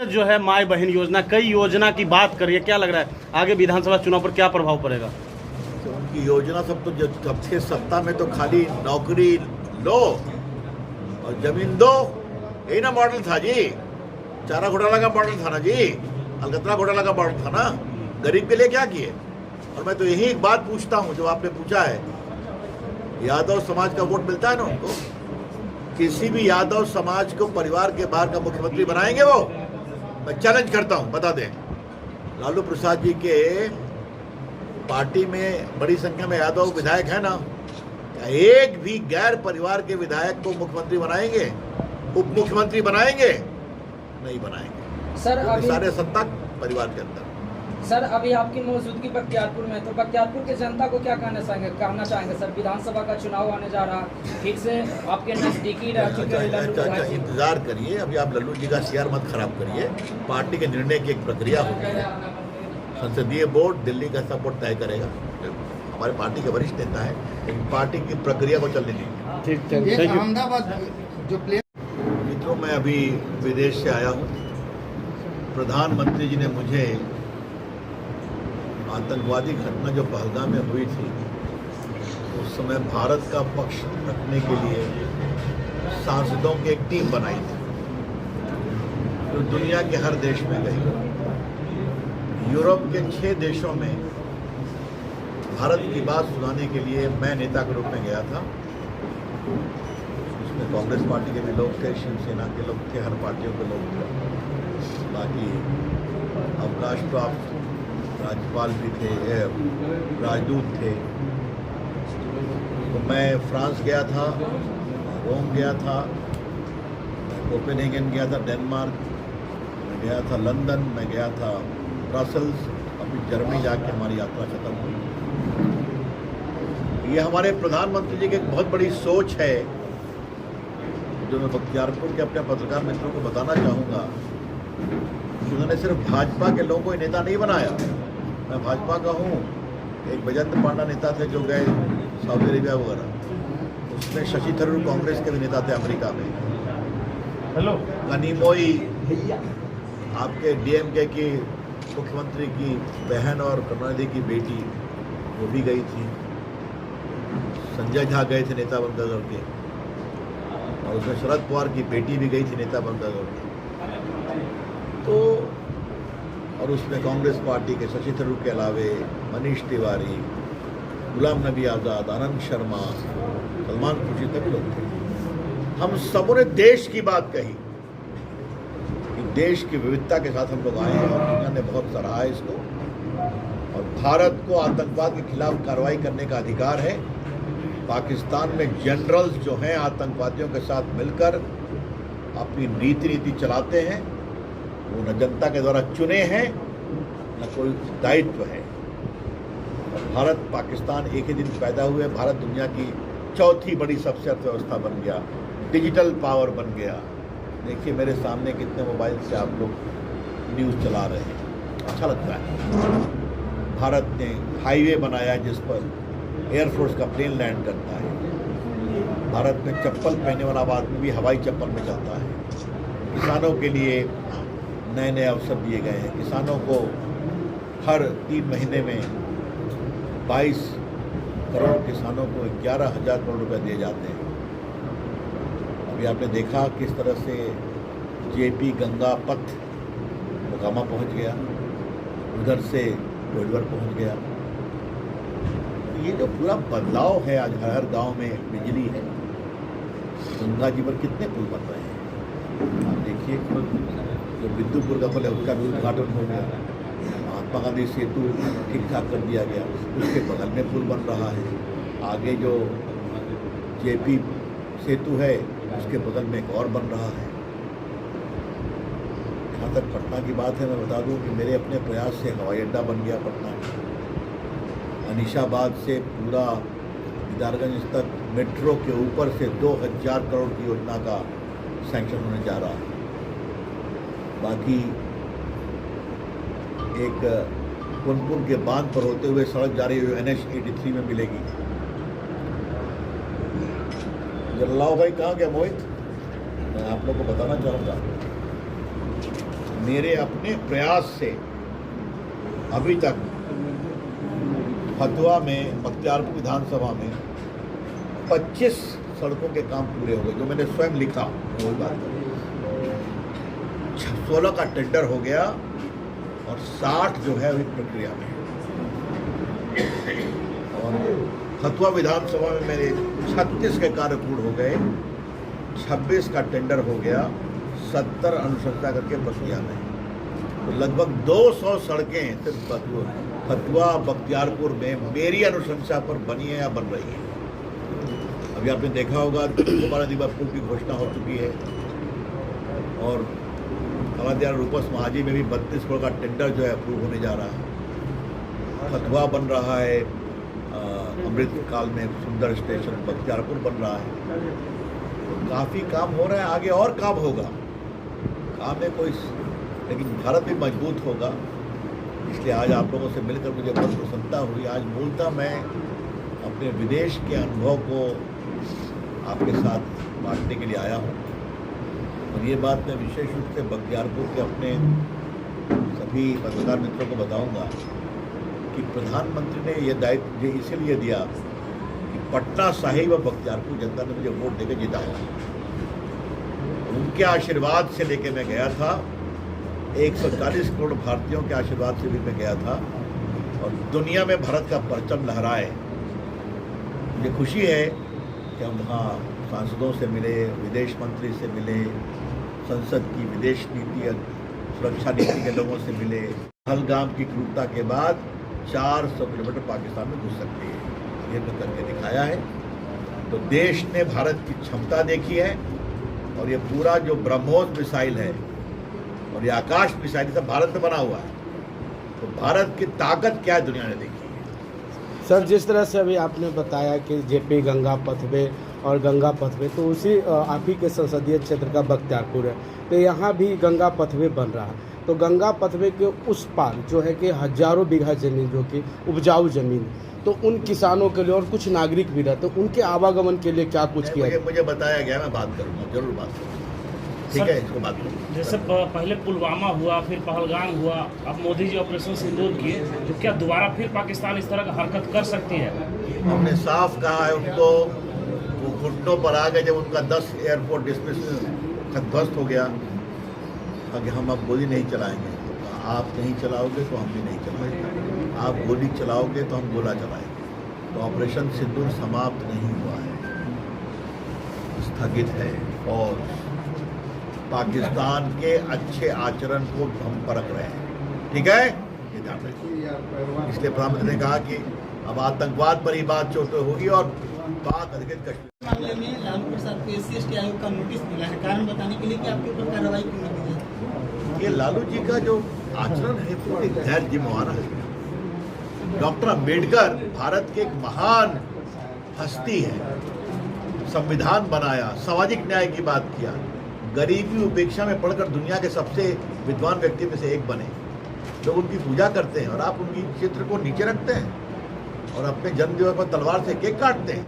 जो है माई बहन योजना, कई योजना की बात करिए, क्या लग रहा है आगे विधानसभा चुनाव पर क्या प्रभाव पड़ेगा? तो उनकी योजना सब तो जब थे सत्ता में तो खाली नौकरी लो और जमीन दो, यही ना मॉडल था जी। चारा घोटाला का मॉडल था ना जी, अलकतरा घोटाला का मॉडल था ना। गरीब के लिए क्या किए? और मैं तो यही एक बात पूछता हूँ, जो आपने पूछा है, यादव समाज का वोट मिलता है ना उनको? किसी भी यादव समाज को परिवार के बाहर का मुख्यमंत्री बनाएंगे वो? मैं चैलेंज करता हूँ, बता दें। लालू प्रसाद जी के पार्टी में बड़ी संख्या में यादव विधायक है ना, क्या एक भी गैर परिवार के विधायक को मुख्यमंत्री बनाएंगे, उप मुख्यमंत्री बनाएंगे? नहीं बनाएंगे सर। अभी सारे सत्ता परिवार के अंदर। सर अभी आपकी मौजूदगी बख्तियारपुर में, तो बख्तियारपुर की जनता को क्या कहना चाहेंगे सर? विधानसभा का चुनाव आने जा रहा, फिर से आपके नजदीकी रह चुके अच्छा, इंतजार करिए। अभी आप लल्लू जी का सीआर मत खराब करिए। पार्टी के निर्णय की एक प्रक्रिया होती है, संसदीय बोर्ड दिल्ली का सपोर्ट तय करेगा। हमारे पार्टी के वरिष्ठ नेता है, लेकिन पार्टी की प्रक्रिया को चलने दीजिए। ठीक। अहमदाबाद जो प्लेन मित्रों, मैं अभी विदेश से आया हूँ। प्रधानमंत्री जी ने मुझे आतंकवादी घटना जो पहलगाम में हुई थी, उस समय भारत का पक्ष रखने के लिए सांसदों की एक टीम बनाई थी, जो दुनिया के हर देश में गई। यूरोप के 6 देशों में भारत की बात सुनाने के लिए मैं नेता के रूप में गया था। उसमें कांग्रेस पार्टी के भी लोग थे, शिवसेना के लोग थे, हर पार्टियों के लोग थे। बाकी अवकाश प्राप्त राज्यपाल भी थे, राजदूत थे। तो मैं फ्रांस गया था, रोम गया था, कोपेनहेगन गया था, डेनमार्क मैं गया था, लंदन मैं गया था, ब्रसल्स, अभी जर्मनी जाके हमारी यात्रा खत्म हुई। ये हमारे प्रधानमंत्री जी की एक बहुत बड़ी सोच है, जो मैं बख्तियारपुर के अपने पत्रकार मित्रों को बताना चाहूँगा। उन्होंने सिर्फ भाजपा के लोगों को ही नेता नहीं बनाया। मैं भाजपा का हूँ, एक बजंत पांडा नेता थे जो गए सऊदी अरेबिया वगैरह, उसमें शशि थरूर कांग्रेस के भी नेता थे अमेरिका में। हेलो कनिमोई आपके डीएमके की मुख्यमंत्री की बहन और करुणानिधि की बेटी, वो भी गई थी। संजय झा गए थे नेता बनकर करके, और उसमें शरद पवार की बेटी भी गई थी नेता बनकर करके। तो और उसमें कांग्रेस पार्टी के शशि थरूर के अलावे मनीष तिवारी, गुलाम नबी आज़ाद, आनंद शर्मा, सलमान खुर्शीद सभी लोग थे। हम सबों ने देश की बात कही कि देश की विविधता के साथ हम लोग आए हैं, और दुनिया ने बहुत सराहा है इसको। और भारत को आतंकवाद के खिलाफ कार्रवाई करने का अधिकार है। पाकिस्तान में जनरल्स जो हैं आतंकवादियों के साथ मिलकर अपनी नीति चलाते हैं, वो न जनता के द्वारा चुने हैं, न कोई दायित्व है। भारत पाकिस्तान एक ही दिन पैदा हुए, भारत दुनिया की 4थी बड़ी सबसे अर्थव्यवस्था बन गया, डिजिटल पावर बन गया। देखिए मेरे सामने कितने मोबाइल से आप लोग न्यूज़ चला रहे हैं, अच्छा लगता है। भारत ने हाईवे बनाया जिस पर एयरफोर्स का प्लेन लैंड करता है। भारत में चप्पल पहनने वाला आदमी भी हवाई चप्पल में चलता है। किसानों के लिए नए नए अवसर दिए गए हैं। किसानों को हर 3 महीने में 22 करोड़ किसानों को 11,000 करोड़ रुपए दिए जाते हैं। अभी आपने देखा किस तरह से जेपी गंगा पथ मोकामा पहुंच गया, उधर से कोइलवर पहुंच गया। ये जो पूरा बदलाव है, आज हर गांव में बिजली है, गंगा जी पर कितने पुल बन रहे हैं। आप देखिए, जो बिद्दुपुर का पुल है उसका भी उद्घाटन हो गया, महात्मा गांधी सेतु ठीक ठाक कर दिया गया, उसके बगल में पुल बन रहा है। आगे जो जेपी सेतु है उसके बगल में एक और बन रहा है। जहाँ तक पटना की बात है, मैं बता दूं कि मेरे अपने प्रयास से हवाई अड्डा बन गया पटना। अनीशाबाद से पूरा दीदारगंज तक मेट्रो के ऊपर से 2,000 करोड़ की योजना का सैंक्शन होने जा रहा है। बाकी एक पुनपुन के बांध पर होते हुए सड़क जा रही है NH 83 में मिलेगी। जल्लाओ भाई कहाँ गया मोहित? मैं आप लोग को बताना चाहूँगा, मेरे अपने प्रयास से अभी तक फतवा में बख्तियारपुर विधानसभा में 25 सड़कों के काम पूरे हो गए, जो मैंने स्वयं लिखा वही बात है। 16 का टेंडर हो गया और 60 जो है अभी प्रक्रिया में है। और फतवा विधानसभा में मेरे 36 के कार्य पूर्ण हो गए, 26 का टेंडर हो गया, 70 अनुशंसा करके प्रक्रिया में। तो लगभग 200 सड़कें सिर्फ फतवा बख्तियारपुर में मेरी अनुशंसा पर बनी है या बन रही है। अभी आपने देखा होगा गोपाल पुल की घोषणा हो चुकी है और कलादियार रूपस महाजी में भी 32 करोड़ का टेंडर जो है अप्रूव होने जा रहा है। फतवा बन रहा है, अमृत काल में सुंदर स्टेशन बख्तियारपुर बन रहा है। तो काफ़ी काम हो रहा है, आगे और काम होगा। काम में कोई, लेकिन भारत भी मजबूत होगा। इसलिए आज आप लोगों से मिलकर मुझे बहुत प्रसन्नता हुई। आज मूलतः मैं अपने विदेश के अनुभव को आपके साथ बांटने के लिए आया हूँ और ये बात मैं विशेष रूप से बख्तियारपुर के अपने सभी पत्रकार मित्रों को बताऊंगा कि प्रधानमंत्री ने ये दायित्व इसीलिए दिया कि पटना साहिब और बख्तियारपुर जनता ने मुझे वोट देकर जिताया। उनके आशीर्वाद से लेके मैं गया था, 140 करोड़ भारतीयों के आशीर्वाद से भी मैं गया था और दुनिया में भारत का परचम लहराए। मुझे खुशी है कि हम वहाँ सांसदों से मिले, विदेश मंत्री से मिले, संसद की विदेश नीति सुरक्षा नीति के लोगों से मिले। पहलगाम की क्रूरता के बाद 400 किलोमीटर पाकिस्तान में घुस सकती है, ये तो करके दिखाया है। तो देश ने भारत की क्षमता देखी है और ये पूरा जो ब्रह्मोस मिसाइल है और ये आकाश मिसाइल सब भारत में बना हुआ है। तो भारत की ताकत क्या है दुनिया ने देखी है। सर, जिस तरह से अभी आपने बताया कि जेपी गंगा पथवे और गंगा पथवे, तो उसी आप ही के संसदीय क्षेत्र का बख्तियारपुर है, तो यहाँ भी गंगा पथवे बन रहा है। तो गंगा पथवे के उस पार जो है कि हजारों बीघा जमीन जो कि उपजाऊ जमीन, तो उन किसानों के लिए और कुछ नागरिक भी रहते, तो उनके आवागमन के लिए क्या कुछ किया? मुझे बताया गया, मैं बात करूँगा, जरूर बात करूँगा। ठीक है, इसको बात करूँगा। जैसे पहले पुलवामा हुआ, फिर पहलगाम हुआ, अब मोदी जी ऑपरेशन सिंदूर किए, तो क्या दोबारा फिर पाकिस्तान इस तरह का हरकत कर सकती है? हमने साफ कहा है उनको, वो घुटनों पर आ गए जब उनका 10 एयरपोर्ट डिसमिस ध्वस्त हो गया, कि हम अब गोली नहीं चलाएंगे। आप नहीं चलाओगे तो हम भी नहीं चलाएंगे, आप गोली चलाओगे तो हम गोला चलाएंगे। तो ऑपरेशन सिंदूर समाप्त नहीं हुआ है, स्थगित है और पाकिस्तान के अच्छे आचरण को हम परख रहे हैं। ठीक है, ये ध्यान रखिए। इसलिए प्रधानमंत्री ने कहा कि अब आतंकवाद पर ही बात चोट होगी और पाक अधिकृत कश्मीर मामले में लालू प्रसाद को SC/ST आयोग का नोटिस मिला है, कारण बताने के लिए कि आपके ऊपर कार्रवाई क्यों नहीं की जाए। ये लालू जी का जो आचरण है वो एक गैर जिम्मेवार है। डॉक्टर अंबेडकर भारत के एक महान हस्ती है, संविधान बनाया, सामाजिक न्याय की बात किया, गरीबी उपेक्षा में पढ़कर दुनिया के सबसे विद्वान व्यक्ति में से एक बने। लोग उनकी पूजा करते हैं और आप उनकी चित्र को नीचे रखते हैं और अपने जन्मदिवस पर तलवार से केक काटते हैं।